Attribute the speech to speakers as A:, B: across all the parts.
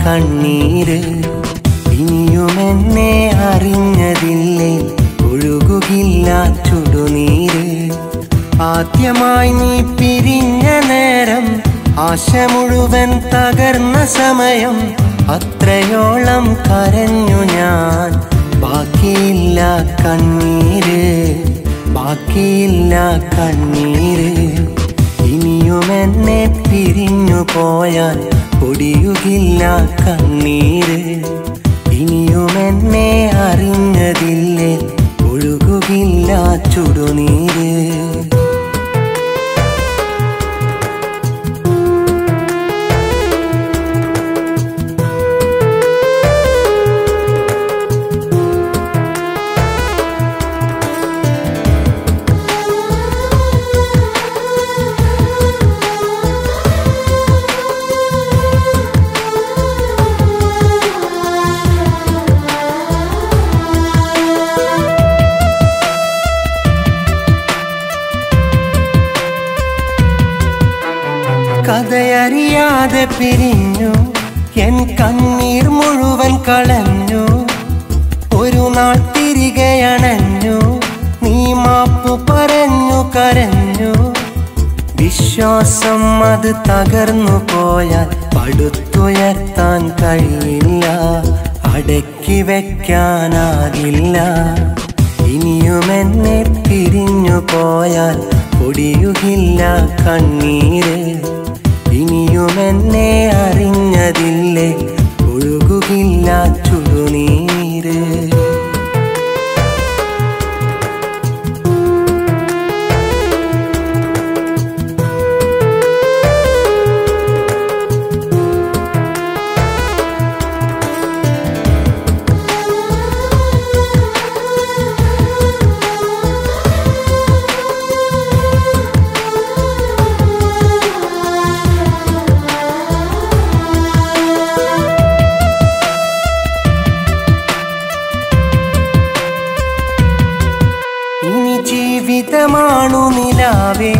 A: കണ്ണീര്. ഇനിയുമെന്നെ അറിഞ്ഞതില്ലേ ഒഴുകുകില്ല ചുടുനീര്. ആദ്യമായി നീ പിരിഞ്ഞ നേരം ആശ മുഴുവൻ തകർന്ന സമയം. അത്രയോളം കരഞ്ഞു ഞാൻ, ബാക്കിയില്ല കണ്ണീര്, ബാക്കിയില്ല കണ്ണീര്. ഇനിയുമെന്നെ പിരിഞ്ഞു പോയാൽ പൊടിയുകില്ല കണ്ണീര്. ഇനിയുമെന്നെ അറിഞ്ഞതില്ലേ ഒഴുകുകില്ല ചുടുനീര്. കഥയറിയാതെ പിരിഞ്ഞു, എൻ കണ്ണീർ മുഴുവൻ കളഞ്ഞു. ഒരു നാൾ തിരികെ അണഞ്ഞു, നീ മാപ്പു പറഞ്ഞു കരഞ്ഞു. വിശ്വാസം അത് തകർന്നു പോയാൽ പടുത്തുയർത്താൻ കഴിയില്ല, അടക്കി വെക്കാനാകില്ല. ഇനിയുമെന്നെ പിരിഞ്ഞു പോയാൽ പൊടിയുകില്ല കണ്ണീര്. ഇനിയുമെന്നെ അറിഞ്ഞതില്ലേ ഒഴുകുകില്ല ചുടുനീര്. ജീവിതമാണു നിലാവേ,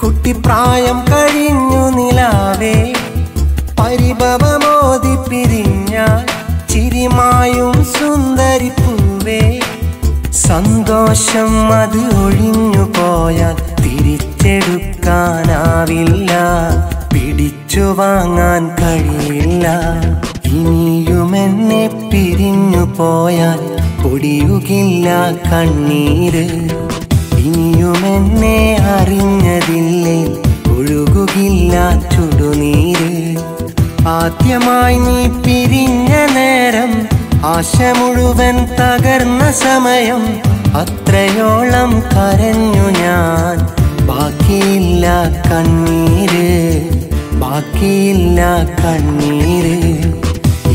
A: കുട്ടിപ്രായം കഴിഞ്ഞു നിലാവേ. പരിഭവമോതി പിരിഞ്ഞാൽ ചിരിമായും സുന്ദരിപ്പൂവേ. സന്തോഷം അത് ഒഴിഞ്ഞു പോയാൽ തിരിച്ചെടുക്കാനാവില്ല, പിടിച്ചു വാങ്ങാൻ കഴിയില്ല. ഇനിയുമെന്നെ പിരിഞ്ഞു പോയാൽ പൊടിയുകില്ല കണ്ണീര്. ഇനിയുമെന്നെ അറിഞ്ഞതില്ലേ ഒഴുകുകില്ല ചുടുനീര്. ആദ്യമായി നീ പിരിഞ്ഞ നേരം ആശ മുഴുവൻ തകർന്ന സമയം. അത്രയോളം കരഞ്ഞു ഞാൻ, ബാക്കിയില്ല കണ്ണീര്, ബാക്കിയില്ല കണ്ണീര്.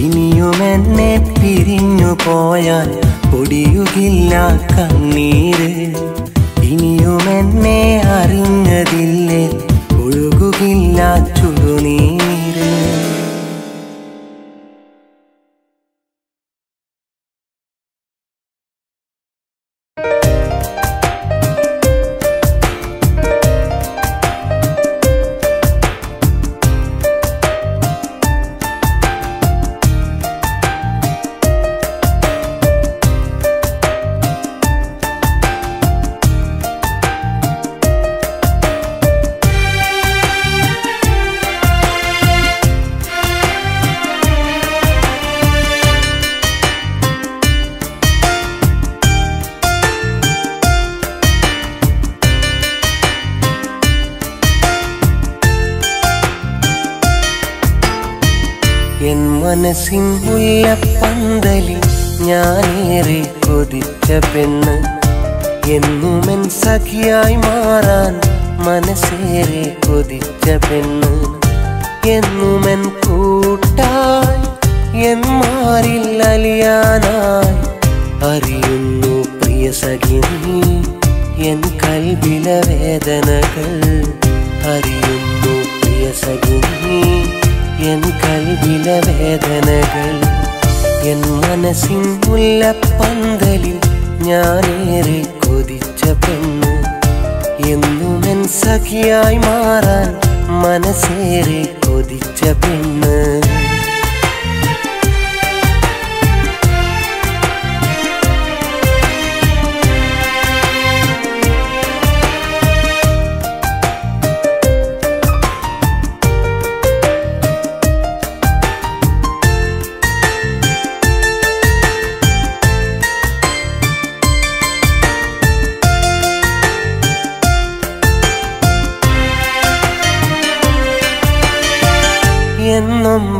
A: ഇനിയുമെന്നെ പിരിഞ്ഞു പോയാൽ പൊടിയുകില്ല കണ്ണീര്. ഇനിയുമെന്നെ അറിഞ്ഞതില്ലേ ഒഴുകുകില്ല ചുടുനീര്. എൻ മനസ്സിൻ മുല്ലപ്പന്തലിൽ ഞാനേറെ കൊതിച്ച പെണ്ണ്. എന്നുമെൻ സഖിയായി മാറാൻ മനസ്സേറെ കൊതിച്ച പെണ്ണ്. എന്നുമെൻ കൂട്ടായി എൻ മാറിൽ അലിയാനായി അറിയുന്നു പ്രിയ സഖി നീ എൻ കൽബിലെ വേദനകൾ. അറിയുന്നു പ്രിയ സഖി നീ എൻ കൽബിലെ വേദനകൾ. എൻ മനസ്സിൻ മുല്ലപ്പന്തലിൽ ഞാനേറെ കൊതിച്ച പെണ്ണ്. എന്നുമെൻ സഖിയായി മാറാൻ മനസ്സേറെ കൊതിച്ച പെണ്ണ്.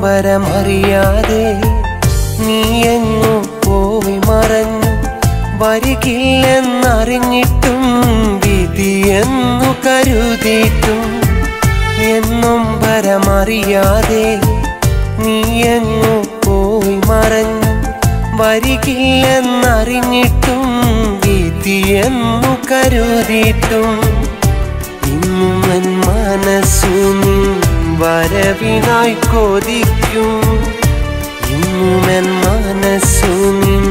A: നൊമ്പരമറിയാതെ നീ എങ്ങോ പോയി മറഞ്ഞു. വരികില്ലെന്നറിഞ്ഞിട്ടും വിധിയെന്നു കരുതിയിട്ടും എൻ നൊമ്പരമറിയാതെ നീ എങ്ങോ പോയി മറഞ്ഞു. വരികില്ലെന്നറിഞ്ഞിട്ടും വിധിയെന്നു കരുതിയിട്ടും ഇന്നും എൻ മനസ്സു നിൻ വരവിനായി കൊതിക്കും. ഇന്നും എൻ മനസ്സു നിൻ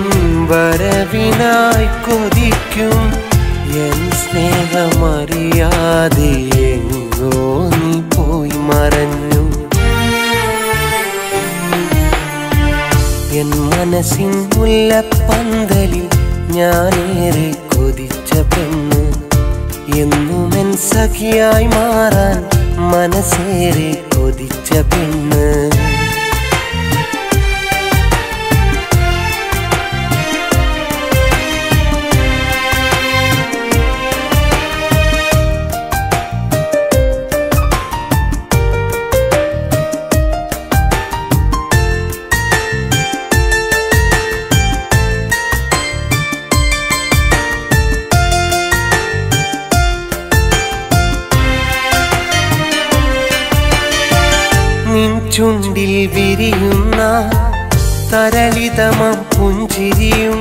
A: വരവിനായി കൊതിക്കും. എൻ സ്നേഹമറിയാതെ എങ്ങോ നീ പോയി മറഞ്ഞു. എൻ മനസ്സിൻ മുല്ലപ്പന്തലിൽ ഞാനേറെ കൊതിച്ച പെണ്ണ് എന്നും എൻ സഖിയായി മാറാൻ മനസ്സേറെ കൊതിച്ച പെണ്ണ്. ചുണ്ടിൽ വിരിയുന്ന തരളിതമാം പുഞ്ചിരിയും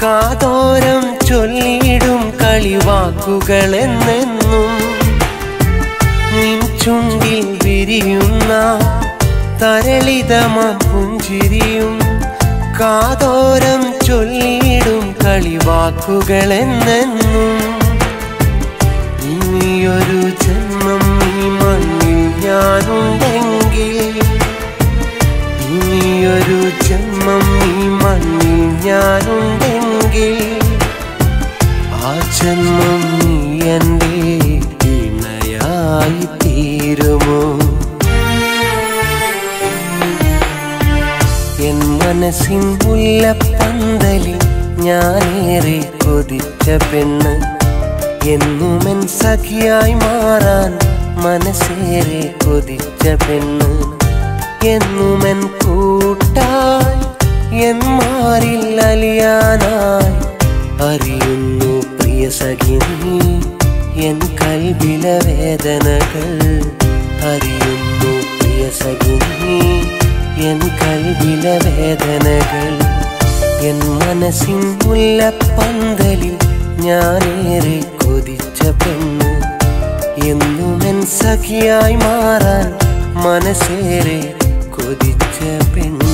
A: കാതോരം ചൊല്ലിടും കളിവാക്കുകളെന്നെന്നും. നിൻ ചുണ്ടിൽ വിരിയുന്ന തരളിതമാം പുഞ്ചിരിയും കാതോരം ചൊല്ലിടും കളിവാക്കുകളെന്നെന്നും. ഇനിയൊരു ജന്മം ഈ മണ്ണിൽ ഞാനുണ്ടെങ്കിൽ, ഇനിയൊരു ജന്മം ഈ മണ്ണിൽ ഞാനുണ്ടെങ്കിൽ ആ ജന്മം നീ എൻ്റെ ഇണയായി തീരുമോ? എൻ മനസ്സിൻ മുല്ലപ്പന്തലിൽ ഞാനേറെ കൊതിച്ച പെണ്ണ് എന്നുമെൻ സഖിയായി മാറാൻ മനസ്സേറെ കൊതിച്ച പെണ്ണ്. എന്നുമെൻ കൂട്ടായി എൻ മാറിൽ അലിയാനായി അറിയുന്നു പ്രിയ സഖി നീ എൻ കൽബിലെ വേദനകൾ. അറിയുന്നു പ്രിയ സഖി നീ എൻ കൽബിലെ വേദനകൾ. എൻ മനസ്സിൻ മുല്ലപ്പന്തലിൽ ഞാനേറെ കൊതിച്ച പെണ്ണ് എന്നുമെൻ സഖിയായി മാറാൻ മനസ്സേറെ കൊതിച്ച പെണ്ണ്.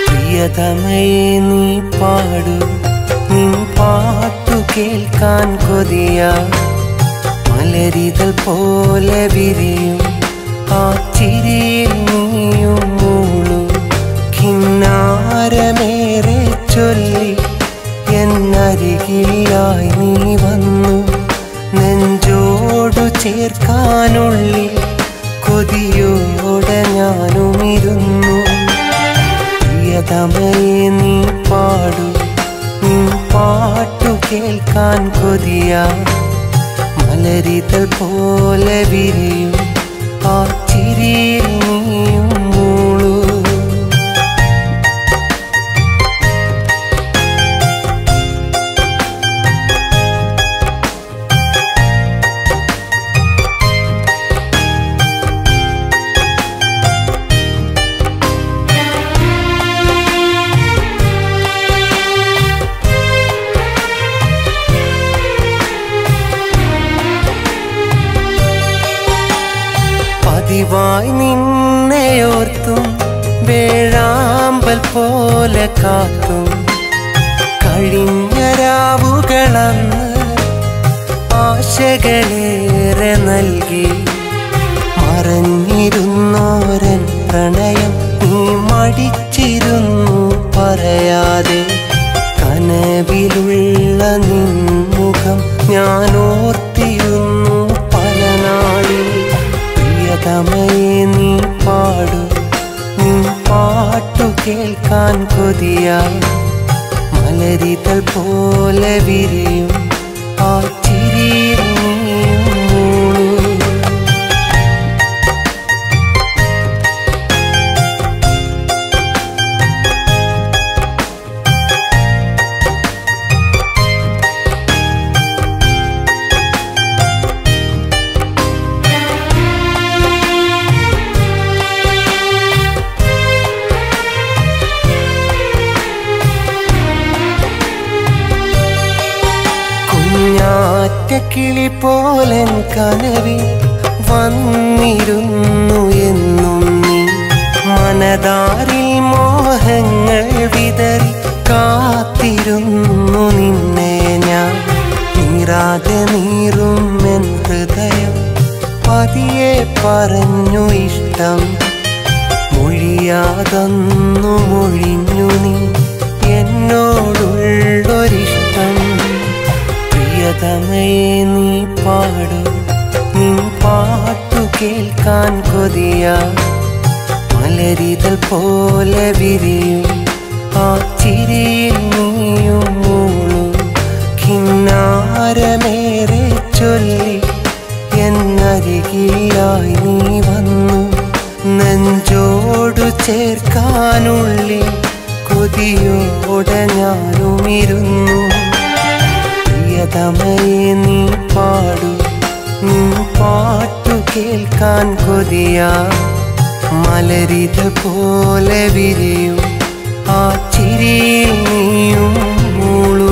A: പ്രിയതമയേ നീ പാടു, നിൻ പാട്ടു കേൾക്കാൻ കൊതിയ മലരിതൾ പോലെ വിരിയും ആ ചിരിയിൽ നീയും മൂളു. കിന്നാരമേറെ ചൊല്ലി എന്നരികിലായി നീ വന്നു. നെഞ്ചോടു ചേർക്കാനുള്ളിൽ കൊതിയോടെ ഞാനുമിരുന്നു. പ്രിയതമയേ നീ പാടു, നിൻ പാട്ടു കേൾക്കാൻ കൊതിയ മലരിതൾ പോലെ വിരിയും ആ ചിരിയിൽ നീയും മൂളു. ദൈവമായി നിന്നെയോർത്തും വേഴാമ്പൽ പോലെ കാത്തും കഴിഞ്ഞ രാവുകളന്ന് ആശകളേറെ നൽകി മറഞ്ഞിരുന്നോരൻ പ്രണയം നീ മടിച്ചിരുന്നു പറയാതെ കനവിലുള്ള നിൻമുഖം ഞാൻ ഓർത്തിരുന്നു പല നാളിൽ പ്രിയതമയെ നീ പാടു നീ പാട്ടു കേൾക്കാൻ കൊതിയായി മലരിതൾ പോലെ വിരിയും ആ ചിരിയിൽ നീയും മൂളൂ കിളി പോലൻ കനവിൽ വന്നിരുന്നു എന്നും നീ മനതാരിൽ മോഹങ്ങൾ വിതറി കാത്തിരുന്നു നിന്നെ ഞാൻ നീറാതെ നീറും എൻ ഹൃദയം പതിയെ പറഞ്ഞു ഇഷ്ടം മൊഴിയാതൊന്നു മൊഴിഞ്ഞു നീ എന്നോടുള്ളൊരിഷ്ടം പ്രിയതമയെ നീ പാടു നിൻ പാട്ടു കേൾക്കാൻ കൊതിയാ മലരിതൾ പോലെ വിരിയും ആ ചിരിയിൽ നീയും മൂളു കിന്നാരമേറെ ചൊല്ലി എന്നരികിലായി നീ വന്നു നെഞ്ചോടു ചേർക്കാനുള്ളിൽ കൊതിയോടെ ഞാനുമിരുന്നു പ്രിയതമയെ നീ പാടു നീ പാട്ടു കേൾക്കാൻ കൊതിയാ മലരിതൾ പോലെ വിരിയും ആ ചിരിയിൽ നീയും മൂളൂ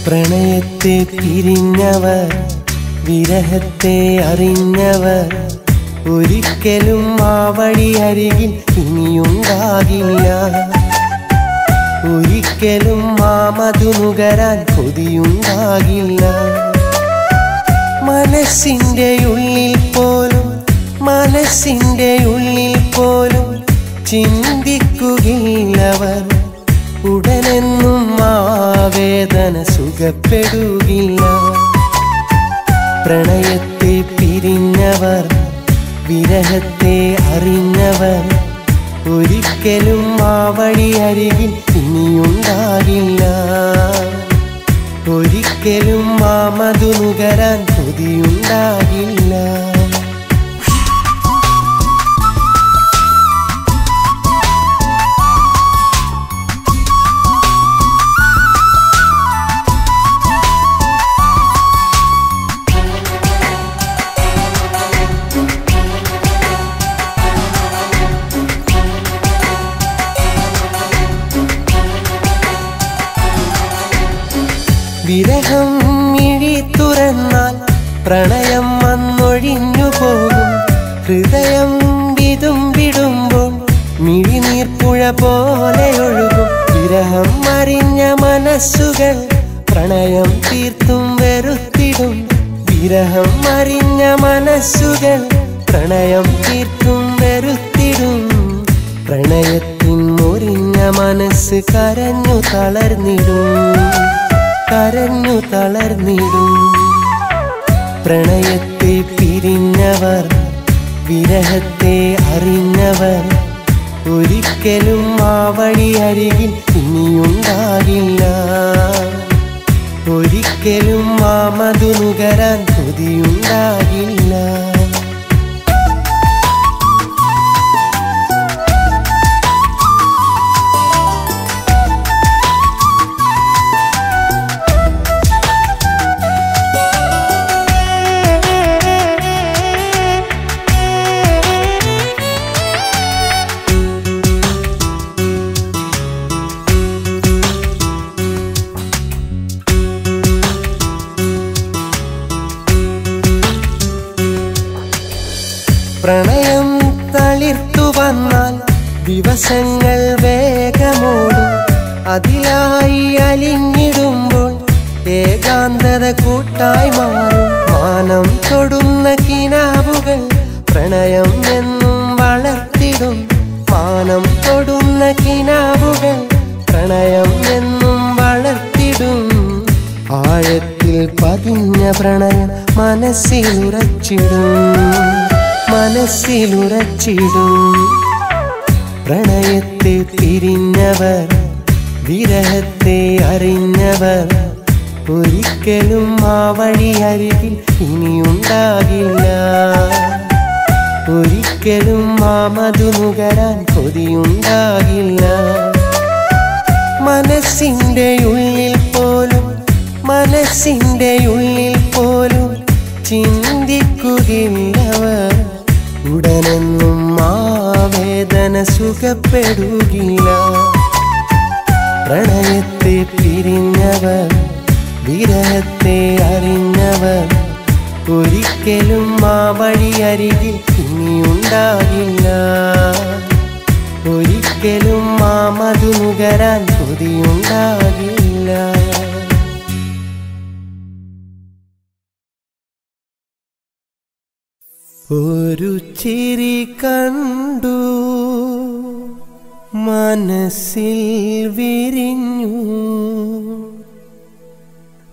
A: പ്രണയത്തെ പിരിഞ്ഞവർ വിരഹത്തെ അറിഞ്ഞവർ ഒരിക്കലും ആ വഴി അരികിൽ ഇനിയുണ്ടാകില്ല ഒരിക്കലും ആ മധു നുകരാൻ കൊതിയുണ്ടാകില്ല മനസ്സിൻ്റെ ഉള്ളിൽ പോലും ചിന്തിക്കുകയില്ലവർ ഉടനെന്നും ആ വേദന സുഖപ്പെടുകില്ല പ്രണയത്തെ പിരിഞ്ഞവർ വിരഹത്തെ അറിഞ്ഞവർ ഒരിക്കലും ആ വഴി അരികിൽ ഇനിയുണ്ടാകില്ല ഒരിക്കലും ആ മധു നുകരാൻ കൊതിയുണ്ടാകില്ല വിരഹം മിഴി തുറന്നാൽ പ്രണയം വന്നൊഴിഞ്ഞു പോകും ഹൃദയം വിടുമ്പോൾ മിഴിനീർപ്പുഴ പോലെ ഒഴുകും വിരഹം അറിഞ്ഞ മനസ്സുകൾ പ്രണയം തീർത്തും വെറുത്തിടും വിരഹം അറിഞ്ഞ മനസ്സുകൾ പ്രണയം തീർത്തും വെറുത്തിടും പ്രണയത്തിൻ മുറിഞ്ഞ മനസ്സ് കരഞ്ഞു തളർന്നിടും പ്രണയത്തെ പിരിഞ്ഞവർ വിരഹത്തെ അറിഞ്ഞവർ ഒരിക്കലും ആ വഴി അരികിൽ ഇനിയുണ്ടാകില്ല. ഒരിക്കലും ആ മധു നുകരാൻ കൊതിയുണ്ടാകില്ല. പ്രണയം തളിർത്തു വന്നാൽ ദിവസങ്ങൾ വേഗമോടും. അതിലായി അലിഞ്ഞിടുമ്പോൾ ഏകാന്തത കൂട്ടായി മാറും. മാനം തൊടുന്ന കിനാവുകൾ പ്രണയം എന്നും വളർത്തിടും. മാനം തൊടുന്ന കിനാവുകൾ പ്രണയം എന്നും വളർത്തിടും. ആഴത്തിൽ പതിഞ്ഞ പ്രണയം മനസ്സിലുറച്ചിടും. പ്രണയത്തെ പിരിഞ്ഞവർ വിരഹത്തെ അറിഞ്ഞവർ ഒരിക്കലും ആ വഴി അരികിൽ ഇനിയുണ്ടാകില്ല. ഒരിക്കലും ആ മധു നുകരാൻ കൊതിയുണ്ടാകില്ല. മനസ്സിൻ്റെ ഉള്ളിൽ പോലും ചിന്തിക്കുകയില്ലവർ. ഉടനെന്നും ആ വേദന സുഖപ്പെടുകില്ല. പ്രണയത്തെ പിരിഞ്ഞവർ വിരഹത്തെ അറിഞ്ഞവർ ഒരിക്കലും ആ വഴി അരികിൽ ഇനിയുണ്ടാകില്ല. ഒരിക്കലും ആ മധു നുകരാൻ കൊതിയുണ്ടാകില്ല. ഒരു ചിരി കണ്ടു മനസ്സിൽ വിരിഞ്ഞു.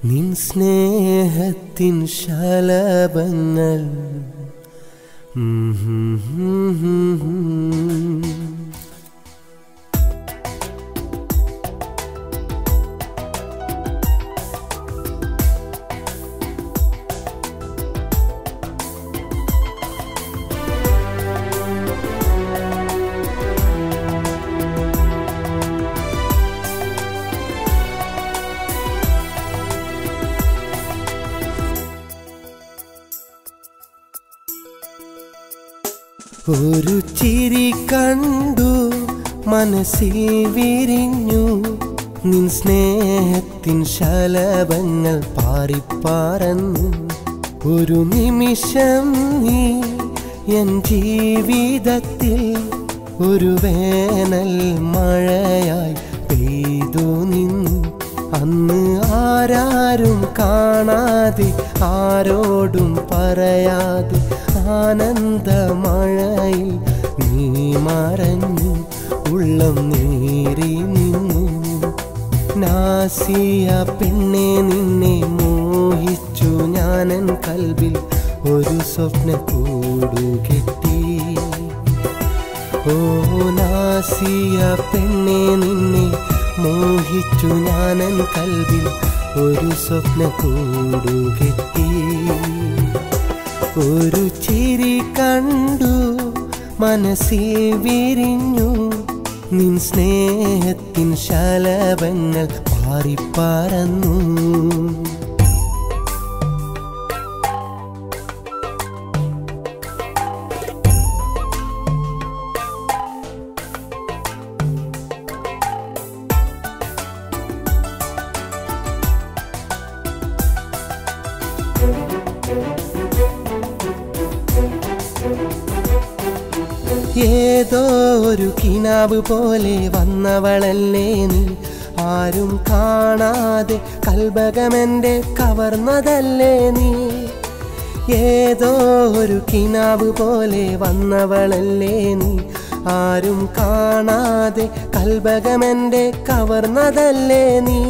A: നിൻ സ്നേഹത്തിൻ ശലഭങ്ങൾ ഒരു ചിരി കണ്ടു മനസ്സിൽ വിരിഞ്ഞു. നിൻ സ്നേഹത്തിൻ ശലഭങ്ങൾ പാറിപ്പാറന്നു. ഒരു നിമിഷം നീ എൻ ജീവിതത്തിൽ ഒരു വേനൽ മഴയായി പെയ്തു നിന്നു. അന്ന് ആരാരും കാണാതെ ആരോടും പറയാതെ ആനന്ദമഴയിൽ നീ മറഞ്ഞു. ഉള്ളം നീറി നിന്നു. നാസിയ പെണ്ണെ നിന്നെ മോഹിച്ചു ഞാനൻ കൽവിൽ ഒരു സ്വപ്ന കൂടുകെട്ടി. ഓ നാസിയ പെണ്ണെ നിന്നെ മോഹിച്ചു ഞാനൻ കൽവിൽ ഒരു സ്വപ്ന കൂടുകെട്ടി. ഒരു ചിരി കണ്ടു മനസ്സിൽ വിരിഞ്ഞു. നിൻ സ്നേഹത്തിൻ ശലഭങ്ങൾ പാറിപ്പാറന്നു. ഏതോ ഒരു കിനാവ് പോലെ വന്നവളല്ലേ നീ. ആരും കാണാതെ കൽബകമെൻ്റെ കവർന്നതല്ലേ നീ. ഏതോ ഒരു കിനാവ് പോലെ വന്നവളല്ലേ നീ. ആരും കാണാതെ കൽബകമെൻ്റെ കവർന്നതല്ലേ നീ.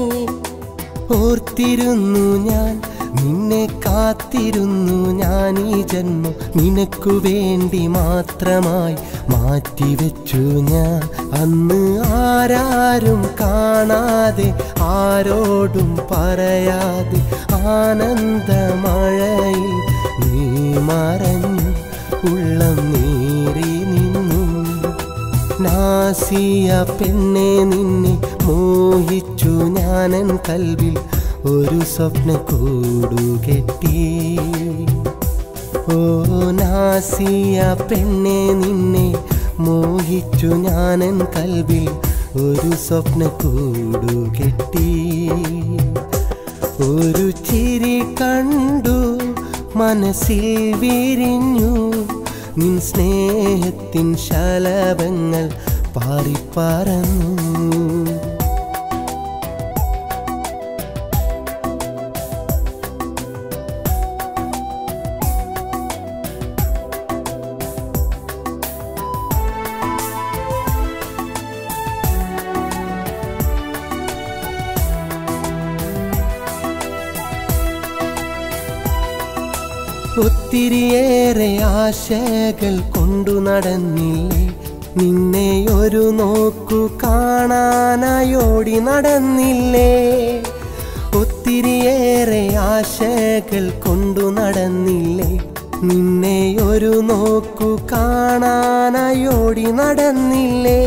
A: ഓർത്തിരുന്നു ഞാൻ നിന്നെ കാത്തിരുന്നു ഞാൻ ഈ ജന്മം നിനക്കു വേണ്ടി മാത്രമായി മാറ്റിവെച്ചു ഞാൻ അന്ന് ആരാരും കാണാതെ ആരോടും പറയാതെ ആനന്ദമഴയിൽ നീ മറഞ്ഞു ഉള്ളം നീറി നിന്നു നാസിയ പെണ്ണെ നിന്നെ മോഹിച്ചു ഞാനൻ കൽവിൽ ഒരു സ്വപ്ന കൂടുകെട്ടി ഓ നാസിയ പെണ്ണെ നിന്നെ മോഹിച്ചു ഞാനൻ കൽവിൽ ഒരു സ്വപ്ന കൂടുകെട്ടി ഒരു ചിരി കണ്ടു മനസ്സിൽ വിരിഞ്ഞു നിൻ സ്നേഹത്തിൻ ശലഭങ്ങൾ പാറിപ്പറന്നു ഒത്തിരിയേറെ ആശകൾ കൊണ്ടു നടന്നില്ലേ നിന്നെ ഒരു നോക്കു കാണാനായോടി നടന്നില്ലേ ഒത്തിരിയേറെ ആശകൾ കൊണ്ടു നടന്നില്ലേ നിന്നെ ഒരു നോക്കു കാണാനായോടി നടന്നില്ലേ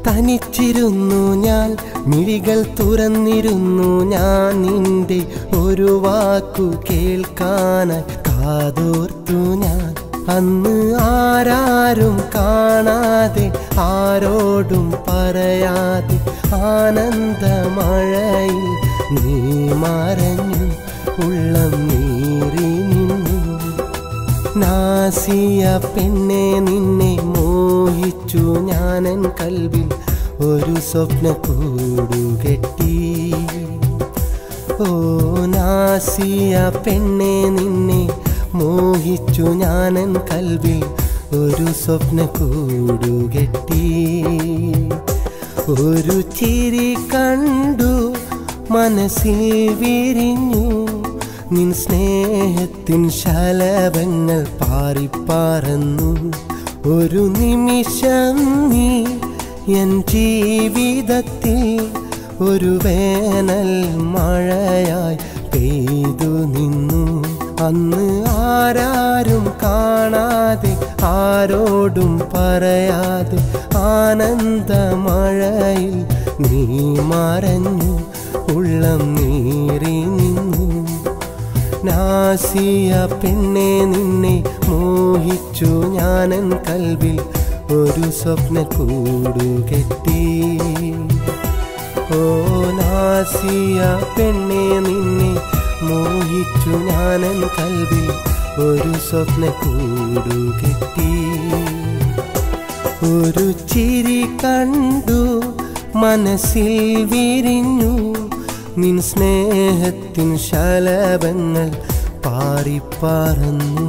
A: തനിച്ചിരുന്നു ഞാൻ മിഴികൾ തുറന്നിരുന്നു ഞാൻ നിന്റെ ഒരു വാക്കു കേൾക്കാനായി കാതോർത്തു ഞാൻ അന്ന് ആരാരും കാണാതെ ആരോടും പറയാതെ ആനന്ദമഴയിൽ നീ മറഞ്ഞു ഉള്ളം നീറി നിന്നു നാസിയ പെണ്ണെ നിന്നെ മോഹിച്ചു ഞാനൻ കൽവിൽ ഒരു സ്വപ്ന കൂടുകെട്ടി ഓ നാസിയ പെണ്ണെ നിന്നെ മോഹിച്ചു ഞാനൻ കൽവിൽ ഒരു സ്വപ്ന കൂടുകെട്ടി ഒരു ചിരി കണ്ടു മനസ്സിൽ വിരിഞ്ഞു നിൻ സ്നേഹത്തിൻ ശലഭങ്ങൾ പാറിപ്പറന്നു ഒരു നിമിഷം നീ എൻ ജീവിതത്തിൽ ഒരു വേനൽ മഴയായി പെയ്തു നിന്നു അന്ന് ആരാരും കാണാതെ ആരോടും പറയാതെ ആനന്ദമഴയിൽ നീ മറഞ്ഞു ഉള്ളം നീറി നിന്നു നാസിയ പെണ്ണെ നിന്നെ മോഹിച്ചു ഞാനൻ കൽവിൽ ഒരു സ്വപ്ന കൂടുകെട്ടി ഓ നാസിയ പെണ്ണെ നിന്നെ മോഹിച്ചു ഞാനൻ കൽവിൽ ഒരു സ്വപ്ന കൂടുകെട്ടി ഒരു ചിരി കണ്ടു മനസ്സിൽ വിരിഞ്ഞു നിൻ സ്നേഹത്തിൻ ശലഭങ്ങൾ പാറിപ്പറന്നു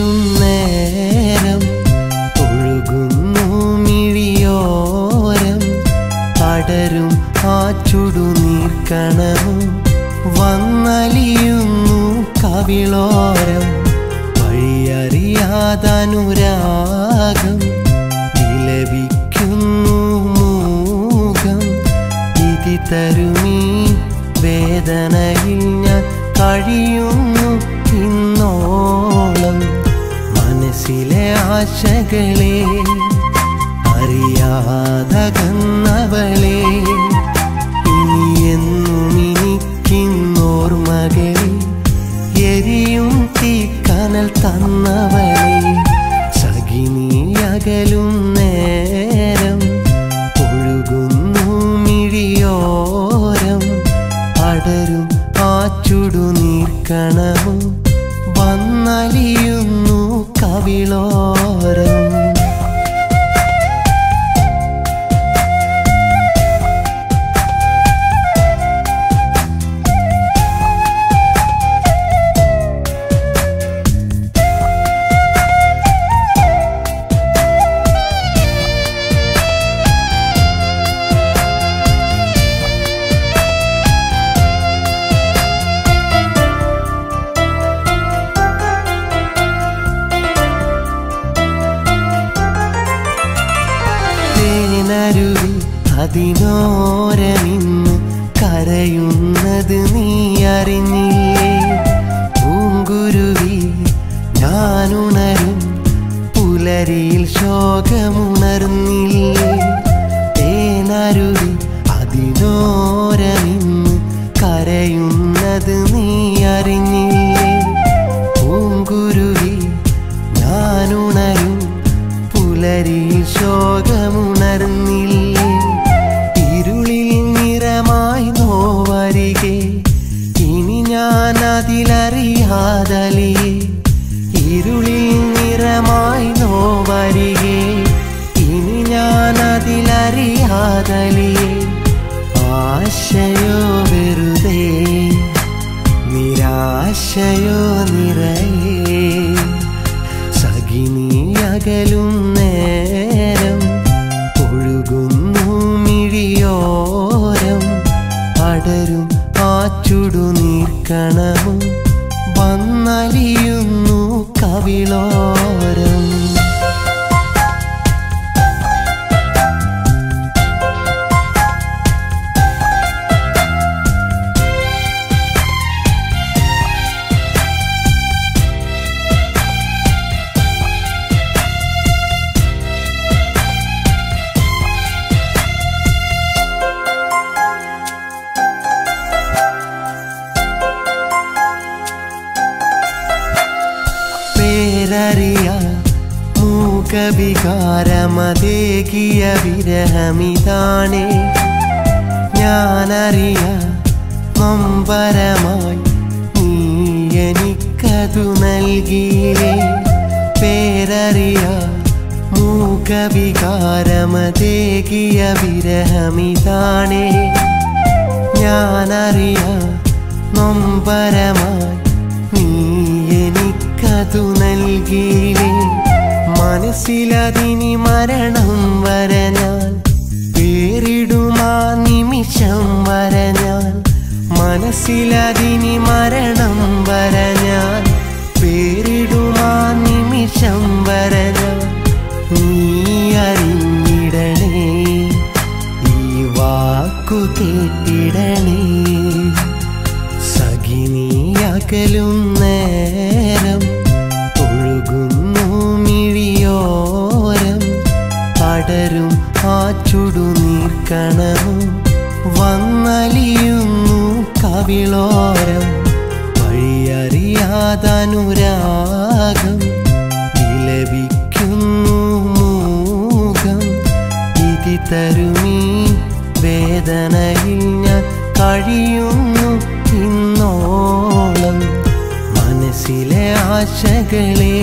A: ും നേരം ഒഴുകുന്നു മിഴിയോരം പടരും ആ ചുടുനീർക്കണവും വന്നലിയുന്നു കവിളോരം വഴിയറിയാതനുരാഗം വിലപിക്കുന്നു മൂകം ഇതി തരുമീ വേദനയിൽ ഞാൻ കഴിയുന്നു ഇന്നോളം മനസ്സിലെ ആശകളെ അറിയാതകന്നവളെ ഇനിയെന്നും എനിക്കിന്നോർമകളെ എരിയും തീക്കനൽ തന്നവളെ സഖിനിയക അകലും നേരം ഒഴുകുന്നു മിഴിയോരം അടരും ആ ചുടുനീർക്കണവും വന്നലിയുന്നു കവിളോരം. തേനരുവി അതിനോരമിന്ന് കരയുന്നത് നീ അറിഞ്ഞില്ലേ? പൂങ്കുരുവി ഞാനുണരും പുലരിയിൽ ശോകമുണർന്നില്ലേ? തേനരുവി അതിനോരമിന്ന് കരയുന്നത് നീ അറിഞ്ഞില്ലേ? പൂങ്കുരുവി ഞാനുണരും പുലരിയിൽ ശോകമുണർന്നില്ലേ? ഇരുളിൽ നിറമായി നോവരികെ ഇനി ഞാൻ അതിലറിയാതലിയേ. ഇരുളിൽ നിറമായി നോവരികെ ഇനി ഞാൻ അതിലറിയാതലിയേ. ആശയോ വെറുതെ നിരാശയോ നിറയേ സഖിനി അകലും നേരം ഒഴുകുന്നു മിഴിയോരം അടരും ആ ചുടുനീർക്കണവും വന്നലിയുന്നു കവിളോരം. മൂകവികാരമതേകിയ വിരഹമിതാണേ ഞാനറിയ നൊമ്പരമായി നീ എനിക്കതു നൽകിയില്ലേ? പേരറിയ മൂകവികാരമതേകിയ വിരഹമിതാണേ ഞാനറിയ നൊമ്പരമായി നീ എനിക്കതു നൽകിയില്ലേ? മനസ്സിലതിനി മരണം വരെ ഞാൻ പേരിടുമാ നിമിഷം വരെ ഞാൻ. മനസ്സിലതിനി മരണം വരെ ഞാൻ പേരിടുമാ നിമിഷം വരെ ഞാൻ. നീ അറിഞ്ഞിടണേ ഈ വാക്കു കേട്ടിടണേ സഖിനി അകലും നേരം ഒഴുകുന്നു മിഴിയോരം അടരും ആ ചുടുനീർക്കണവും വന്നലിയുന്നു കവിളോരം. വഴിയറിയാതനുരാഗം വിലപിക്കുന്നു മൂകം ഇതി തരുമീ വേദനയിൽ ഞാൻ കഴിയുന്നു ഇന്നോളം. മനസ്സിലെ ആശകളെ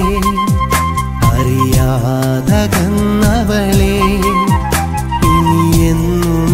A: അറിയാതകന്നവളെ ഇനി എന്നും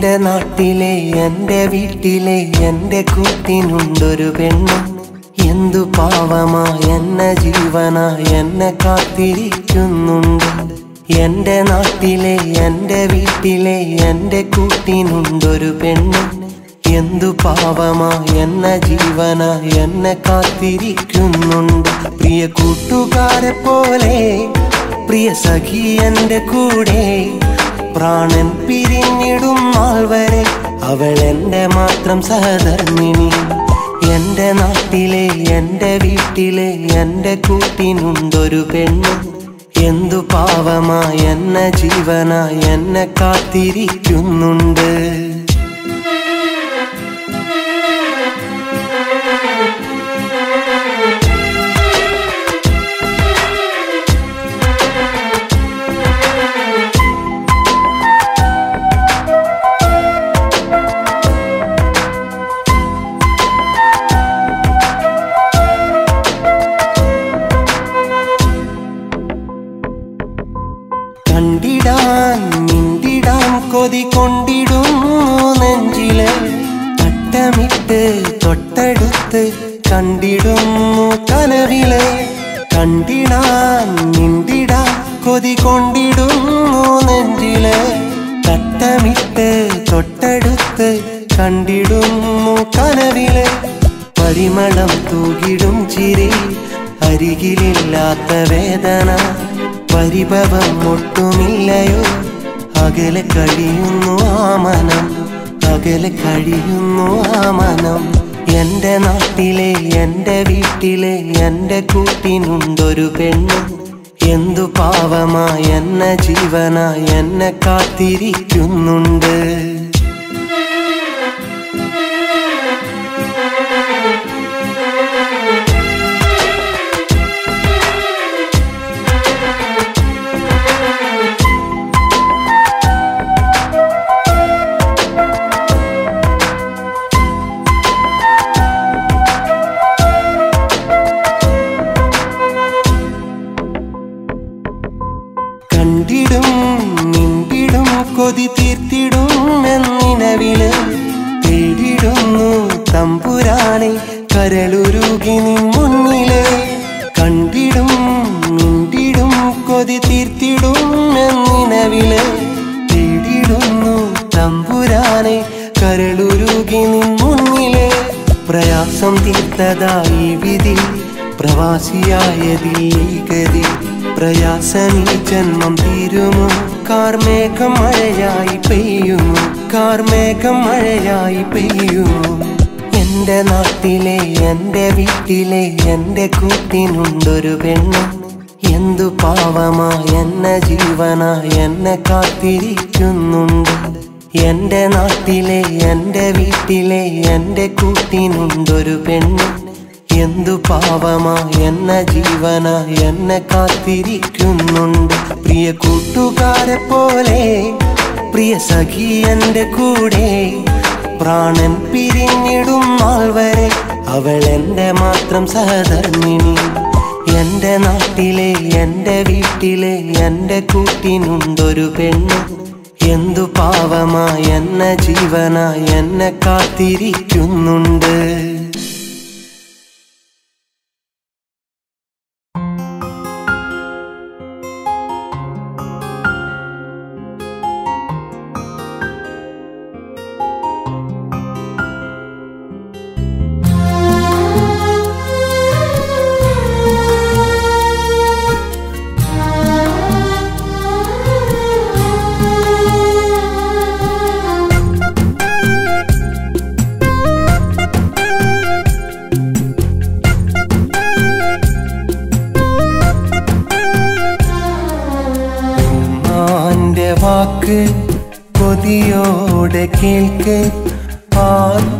A: എൻ്റെ നാട്ടിലെ എൻ്റെ വീട്ടിലെ എൻ്റെ കൂട്ടിനുണ്ടൊരു പെണ്ണ്. എന്തു പാവമായി എന്നെ ജീവനായി എന്നെ കാത്തിരിക്കുന്നുണ്ട്. എൻ്റെ നാട്ടിലെ എൻ്റെ വീട്ടിലെ എൻ്റെ കൂട്ടിനുണ്ടൊരു പെണ്ണ്. എന്തു പാവമായി എന്നെ ജീവനായി എന്നെ കാത്തിരിക്കുന്നുണ്ട്. പ്രിയ കൂട്ടുകാരെ പോലെ പ്രിയ സഖി എൻ്റെ കൂടെ, പ്രാണൻ പിരിഞ്ഞിടും നാൾ വരെ അവൾ എൻ്റെ മാത്രം സഹധർമ്മിണി. എൻ്റെ നാട്ടിലെ എൻ്റെ വീട്ടിലെ എൻ്റെ കൂട്ടിനുണ്ടൊരു പെണ്ണ്. എന്തു പാവമായി എന്നെ ജീവനായി എന്നെ കാത്തിരിക്കുന്നുണ്ട്. കണ്ടിടാൻ മിണ്ടിടാൻ കൊതി കൊണ്ടിടുന്നു നെഞ്ചില്. തട്ടമിട്ട് തൊട്ടടുത്ത് കണ്ടിടുന്നു കനവില്. കണ്ടിടാൻ മിണ്ടിടാൻ കൊതി കൊണ്ടിടുന്നു നെഞ്ചില്. തട്ടമിട്ട് തൊട്ടടുത്ത് കണ്ടിടുന്നു കനവില്. പരിമളം തൂകിടും ചിരി, അരികിലില്ലാത്ത വേദന, പരിഭവം ഒട്ടുമില്ലയോ. അകലെ കഴിയുന്നു ആ മനം, അകലെ കഴിയുന്നു ആ മനം. എൻ്റെ നാട്ടിലെ എൻ്റെ വീട്ടിലെ എൻ്റെ കൂട്ടിനുണ്ടൊരു പെണ്ണ്. എന്തു പാവമായി എന്നെ ജീവനായി എന്നെ കാത്തിരിക്കുന്നുണ്ട്. കണ്ടിടും മിണ്ടിടും കൊതി തീർത്തിടും എന്നിനവില്. തേടിടുന്നു തമ്പുരാനെ കരളുരുകി നിൻ മുന്നില്. കണ്ടിടും മിണ്ടിടും കൊതി തീർത്തിടും എന്നിനവില്. തേടിടുന്നു തമ്പുരാനെ കരളുരുകി നിൻ മുന്നില്. പ്രയാസം തീർത്തതായി വിധി, പ്രവാസിയായതിൽ ഗതി. പ്രയാസമീ ജന്മം തീരുമോ, കാർമേഘം മഴയായി പെയ്യുമോ, കാർമേഘം മഴയായി പെയ്യുമോ. എൻ്റെ നാട്ടിലെ എൻ്റെ വീട്ടിലെ എൻ്റെ കൂട്ടിനുണ്ടൊരു പെണ്ണ്. എന്തു പാവമായി എന്നെ ജീവനായി എന്നെ കാത്തിരിക്കുന്നുണ്ട്. എൻ്റെ നാട്ടിലെ എൻ്റെ വീട്ടിലെ എൻ്റെ കൂട്ടിനുണ്ടൊരു പെണ്ണ്. എന്തു പാവമായി എന്നെ ജീവനായി എന്നെ കാത്തിരിക്കുന്നുണ്ട്. പ്രിയ കൂട്ടുകാരെ പോലെ പ്രിയ സഖി എൻ്റെ കൂടെ, പ്രാണൻ പിരിഞ്ഞിടും നാൾ വരെ അവൾ എൻ്റെ മാത്രം സഹധർമ്മിണി. എൻ്റെ നാട്ടിലെ എൻ്റെ വീട്ടിലെ എൻ്റെ കൂട്ടിനുണ്ടൊരു പെണ്ണ്. എന്തു പാവമായി എന്നെ ജീവനായി എന്നെ കാത്തിരിക്കുന്നുണ്ട്. വാക്ക് കൊതിയോടെ കേൾക്ക്, ആ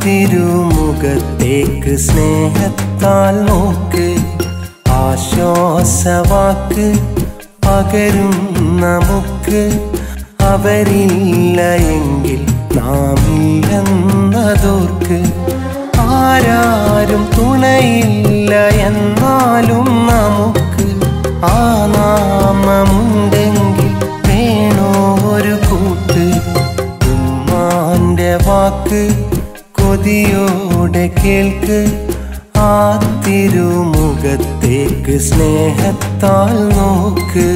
A: തിരുമുഖത്തേക്ക് സ്നേഹത്താൽ നോക്ക്. ആശ്വാസവാക്ക് പകരും നമുക്ക്, അവരില്ല എങ്കിൽ നാം ഇല്ലെന്നതോർക്ക്. ആരാരും തുണയില്ല എന്നാലും നമുക്ക് ആ നാമമുണ്ടെങ്കിൽ വേണോ ഒരു കൂട്ട്. ഉമ്മാൻ കേൾക്ക് ആ തിരുമുഖത്തേക്ക് സ്നേഹത്താൽ നോക്ക്.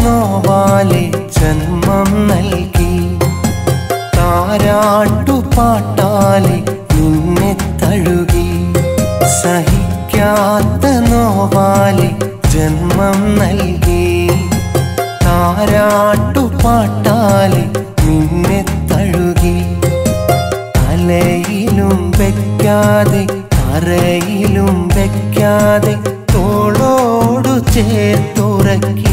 A: നോവാലെ ജന്മം നൽകി താരാട്ടുപാട്ടാലെ നിന്നെ തഴുകി. സഹിക്കാത്ത നോവാലെ ജന്മം നൽകി താരാട്ടുപാട്ടാലെ നിന്നെ തഴുകി. തലയിലും വെക്കാതെ അരയിലും വെക്കാതെ തോളോടു ചേർത്തുറക്കി.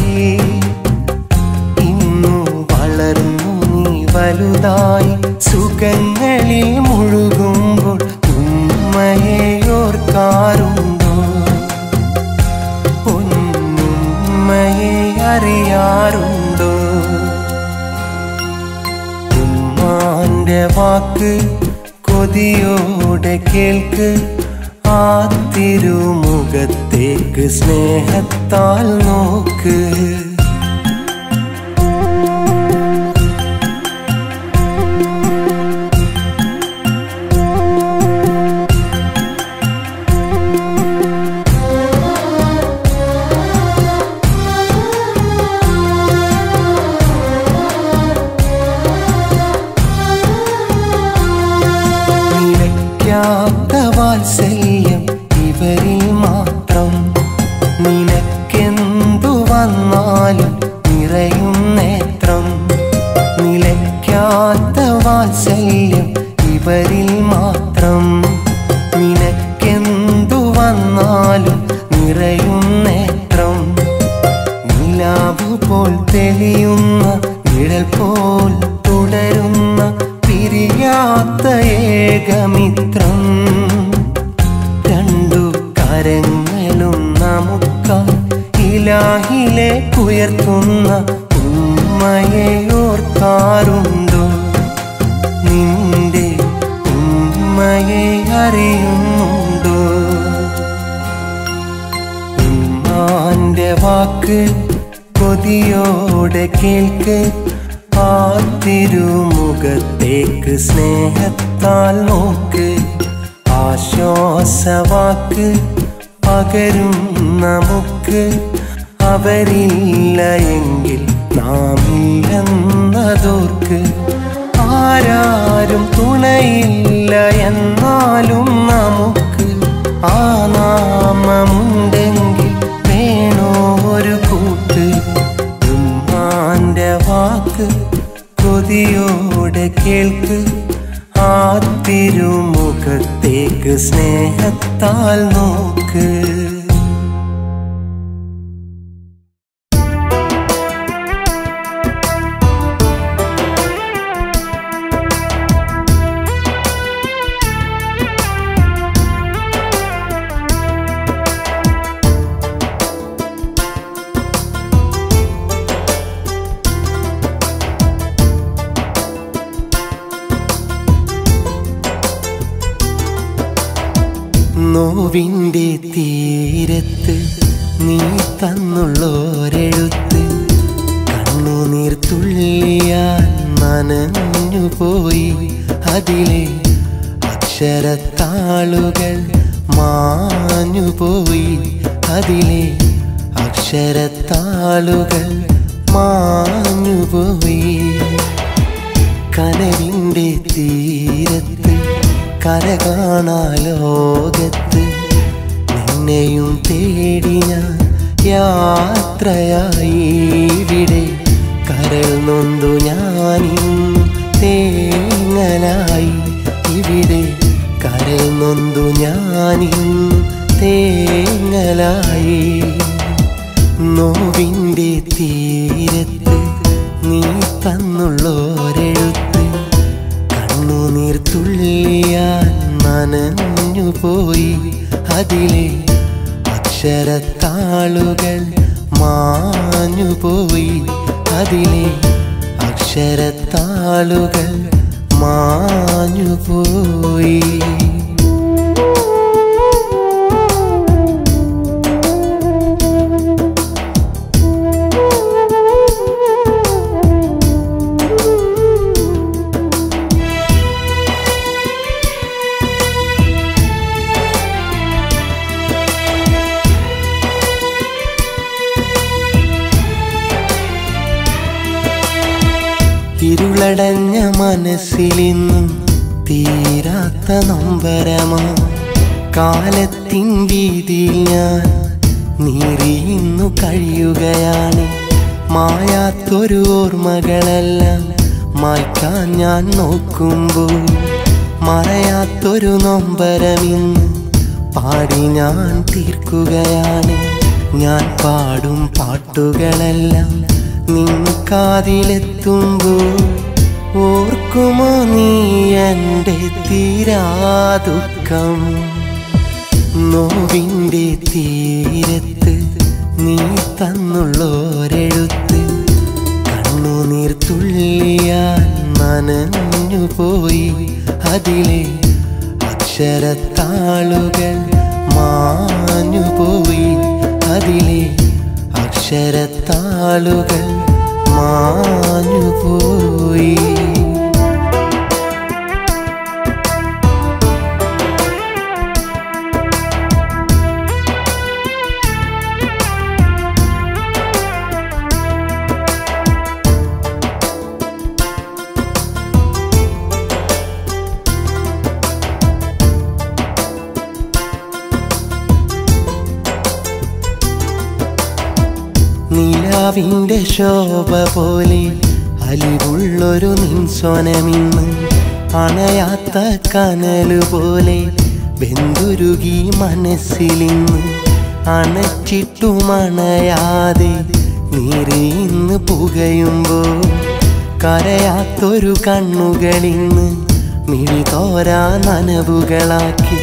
A: ഇന്നു വളർന്നു നീ വലുതായി സുഖങ്ങളിൽ മുഴുകുമ്പോൾ ഉമ്മയെ ഓർക്കാറുണ്ടോ? പൊന്നുമ്മയെ അറിയാറുണ്ടോ? ഉമ്മാന്റെ വാക്ക് കൊതിയോടെ കേൾക്ക് ആ തിരുമുഖത്തേക്ക് സ്നേഹത്താൽ നോക്ക്. വാത്സല്യം ഇവരിൽ മാത്രം. നിനക്കെന്തു വന്നാലും നിറയും നേത്രം. നിലയ്ക്കാത്ത വാത്സല്യം ഇവരിൽ മാത്രം. നിനക്കെന്തു വന്നാലും നിറയും നേത്രം. നിലാവ് പോൽ തെളിയുന്ന നിഴൽ പോൽ തുടരുന്ന പിരിയാത്ത ഏകമിത്രം. രണ്ടു കരങ്ങളും നമുക്കായി ഇലാഹിലേക്കുയർത്തുന്ന ഉമ്മയെ ഓർക്കാറുണ്ടോ? നിന്റെ ഉമ്മയെ അറിയുന്നുണ്ടോ? ഉമ്മാന്റെ വാക്ക് കൊതിയോടെ കേൾക്ക് ആ തിരുമുഖത്തേക്ക് സ്നേഹത്താൽ നോക്ക്. ആശ്വാസവാക്ക് പകരും നമുക്ക് അവരില്ല എങ്കിൽ നാം ഇല്ലെന്നതോർക്ക്. ആരാരും തുണയില്ല എന്നാലും നമുക്ക് ആ നാമമുണ്ടെങ്കിൽ വേണോ ഒരു കൂട്ട്. ഉമ്മാന്റെ വാക്ക് കൊതിയോടെ കേൾക്ക് ആ തിരുമുഖത്തേക്ക് സ്നേഹത്താൽ നോക്ക്. നോവിൻ്റെ തീരത്ത് നീ തന്നുള്ളോരെഴുത്ത് കണ്ണുനീർ തുള്ളിയാൽ നനഞ്ഞുപോയി. അതിലെ അക്ഷരത്താളുകൾ മാഞ്ഞുപോയി. അതിലെ അക്ഷരത്താളുകൾ മാഞ്ഞുപോയി. കനവിൻ്റെ തീരത്ത് കര കാണാ ലോകത്ത് നിന്നെയും തേടി ഞാൻ യാത്രയായി. ഇവിടെ കരൾ നൊന്തു ഞാനിന്ന് തേങ്ങലായി. ഇവിടെ കരൾ നൊന്തു ഞാനിന്ന് തേങ്ങലായി. നോവിൻ്റെ തീരത്ത് നീ തന്നുള്ളോരെഴുത്ത് കണ്ണുനീർ തുള്ളിയാൽ നനഞ്ഞുപോയി. അതിലെ അക്ഷരത്താളുകൾ മാഞ്ഞുപോയി അതിലെ അക്ഷരത്താളുകൾ മാഞ്ഞുപോയി. ഇരുളടഞ്ഞ മനസ്സിലിന്നും തീരാത്ത നൊമ്പരമാ കാലത്തിൻ വീതിയിൽ ഞാൻ നീറിയിന്നു കഴിയുകയാണ്. മായാത്തൊരു ഓർമ്മകളെല്ലാം മായ്ക്കാൻ ഞാൻ നോക്കുമ്പോൾ മറയാത്തൊരു നൊമ്പരമിന്ന് പാടി ഞാൻ തീർക്കുകയാണ്. ഞാൻ പാടും പാട്ടുകളെല്ലാം നിൻ കാതിലെത്തുമ്പോൾ ഓർക്കുമോ നീ എൻ്റെ തീരാദുഃഖം? നോവിൻ്റെ തീരത്ത് നീ തന്നുള്ളോരെഴുത്ത് കണ്ണുനീർ തുള്ളിയാൽ നനഞ്ഞുപോയി അതിലെ അക്ഷരത്താളുകൾ മാഞ്ഞുപോയി അതിലെ അക്ഷരത്താളുകൾ മാഞ്ഞുപോയി. നിലാവിൻ്റെ ശോഭ പോലെ അലിവുള്ളൊരു നിൻസ്വനമിന്ന് അണയാത്ത കനലുപോലെ വെന്തുരുകി മനസ്സിലിന്ന് അണച്ചിട്ടുമണയാതെ നീറിയിന്ന് പുകയുമ്പോൾ കരയാത്തൊരു കണ്ണുകളിന്ന് മിഴി തോരാ നനവുകളാക്കി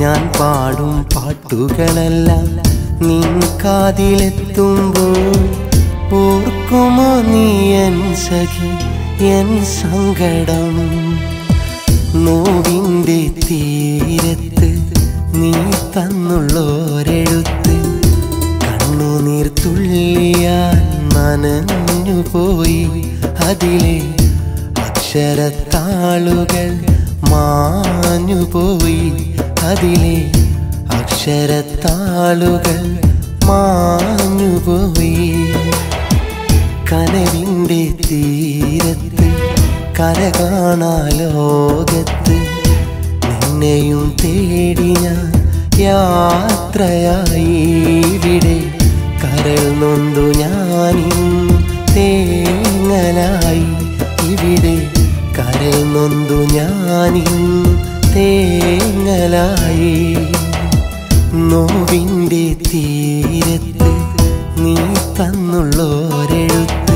A: ഞാൻ പാടും പാട്ടുകളെല്ലാം നിൻ കാതിലെത്തുമ്പോൾ ഓർക്കുമോ നീ എൻ സഖി എൻ സങ്കടം? നോവിൻ്റെ തീരത്ത് നീ തന്നുള്ളോരെഴുത്ത് കണ്ണുനീർ തുള്ളിയാൽ നനഞ്ഞുപോയി അതിലെ അക്ഷരത്താളുകൾ മാഞ്ഞുപോയി അതിലെ അക്ഷരത്താളുകൾ മാഞ്ഞുപോയി. കനവിൻ്റെ തീരത്ത് കര കാണാ ലോകത്ത് നിന്നെയും തേടി ഞാൻ യാത്രയായി. ഇവിടെ കരൾ നൊന്തു ഞാനിന്നും തേങ്ങലായി. ഇവിടെ കരൾ നൊന്തു ഞാനിന്നും തേങ്ങലായി. നോവിൻ്റെ തീരത്ത് നീ തന്നുള്ളോരെഴുത്ത്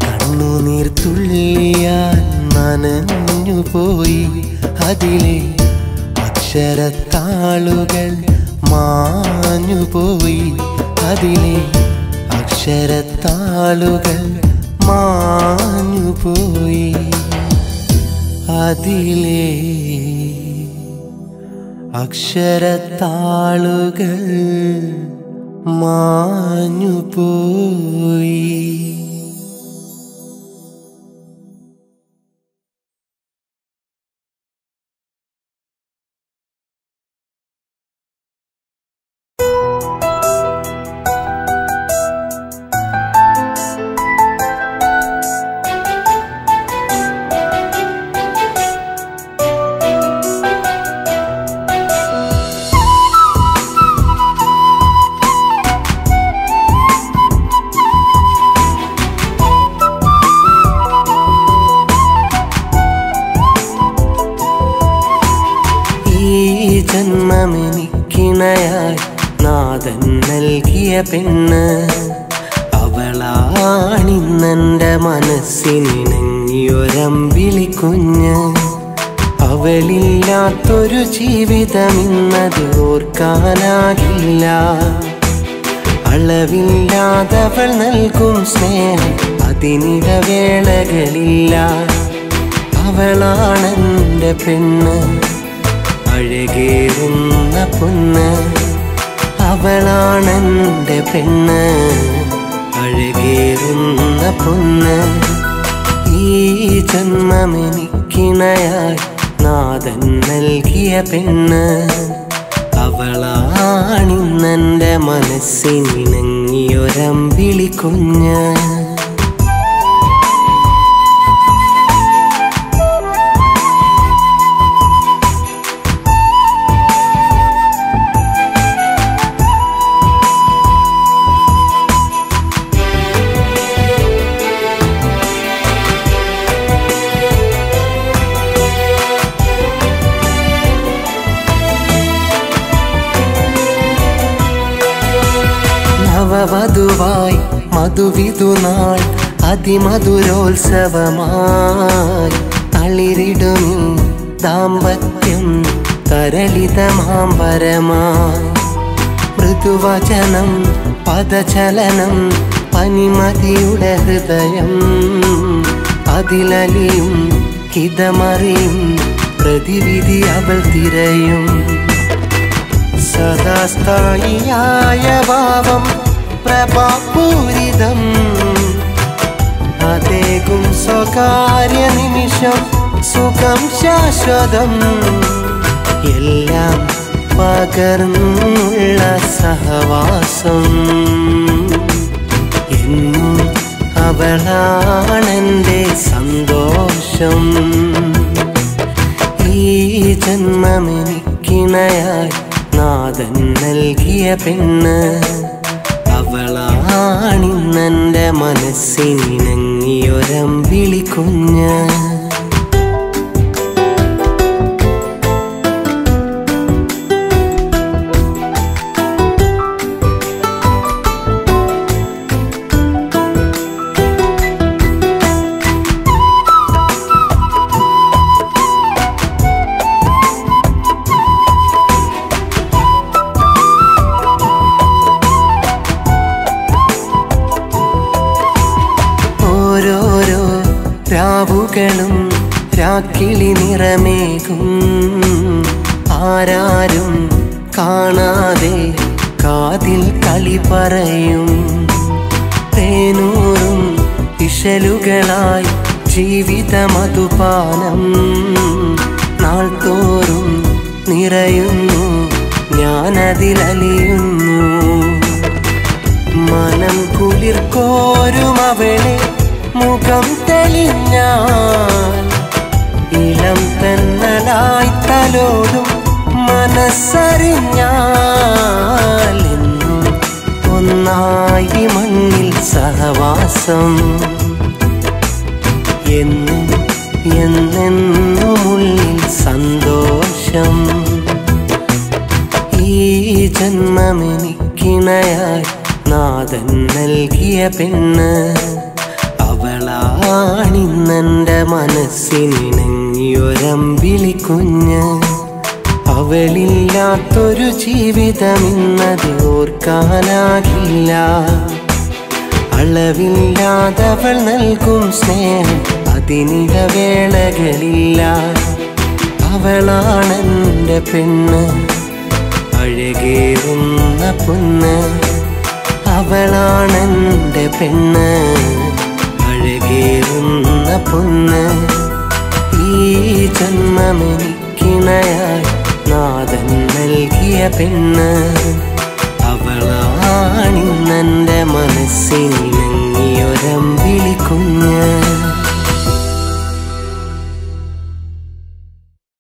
A: കണ്ണുനീർ തുള്ളിയാൽ നനഞ്ഞുപോയി അതിലെ അക്ഷരത്താളുകൾ മാഞ്ഞുപോയി അതിലെ അക്ഷരത്താളുകൾ മാഞ്ഞുപോയി അതിലെ അക്ഷരത്താളുകൾ മാഞ്ഞുപോയി. ജന്മമെനിക്കിണയായി നാഥൻ നൽകിയ പെണ്ണ് അവളാണിന്നെൻ്റെ മനസ്സിനിണങ്ങിയൊരമ്പിളി കുഞ്ഞ്. അവളില്ലാത്തൊരു ജീവിതം ഇന്നത് ഓർക്കാനാകില്ല. അളവില്ലാതവൾ നൽകും സ്നേഹം അതിനിടവേളകളില്ല. അവളാണെൻ്റെ പെണ്ണ്, അഴകേറുന്ന പൊന്ന്. അവളാണെൻ്റെ പെണ്ണ്, അഴകേറുന്ന പൊന്ന്. ഈ ജന്മമെനിക്കിണയായി നാഥൻ നൽകിയ പെണ്ണ്. അവളാണിന്നെൻ്റെ മനസ്സിനിണങ്ങിയൊരമ്പിളി കുഞ്ഞ്. നവവധുവായി മധുവിധുനാൾ അതിമധുരോത്സവമായി തളിരിടുമീ ദാമ്പത്യം തരളിതമാംബരമായി. മൃദുവചനം പദചലനം പനിമതിയുടെ ഹൃദയം. അതിലലിയും ഹിതമറിയും പ്രതിവിധി അവൾ തിരയും. സദാസ്ഥായിയായ ഭാവം പ്രഭാപൂരിതം. അതേകും സ്വകാര്യ നിമിഷം സുഖം ശാശ്വതം. എല്ലാം പകർന്നുള്ള സഹവാസം. എന്നും അവളാണെൻ്റെ സന്തോഷം. ഈ ജന്മമെനിക്കിണയായി നാഥൻ നൽകിയ പെണ്ണ്. അവളാണിന്നെൻ്റെ മനസ്സിനിണങ്ങിയൊരമ്പിളി കുഞ്ഞ്. രാവുകളും രാക്കിളി നിറമേകും. ആരാരും കാണാതെ കാതിൽ കളി പറയും. തേനൂറും ഇശലുകളായി ജീവിത മധുപാനം. നാൾ തോറും നിറയുന്നു ഞാനതിലലിയുന്നു. മനം കുളിർക്കോരും അവളെ മുഖം തെളിഞ്ഞാൽ. ഇളം തെന്നലായി തലോടും മനസ്സറിഞ്ഞാൽ. എന്നും ഒന്നായി മണ്ണിൽ സഹവാസം. എന്നും എന്നെന്നുമുള്ളിൽ സന്തോഷം. ഈ ജന്മമെനിക്കിണയായി നാഥൻ നൽകിയ പെണ്ണ്. അവളാണിന്നെൻ്റെ മനസ്സിനിണങ്ങിയൊരമ്പിളി കുഞ്ഞ്. അവളില്ലാത്തൊരു ജീവിതമിന്നത് ഓർക്കാനാകില്ല. അളവില്ലാതവൾ നൽകും സ്നേഹം അതിനിടവേളകളില്ല. അവളാണെൻ്റെ പെണ്ണ്, അഴകേറുന്ന പൊന്ന്. അവളാണെൻ്റെ പെണ്ണ്, അഴകേറുന്ന പൊന്ന്. ഈ ജന്മമെനിക്കിണയായി നാഥൻ നൽകിയ പെണ്ണ്. അവളാണിന്നെൻ്റെ മനസ്സിനി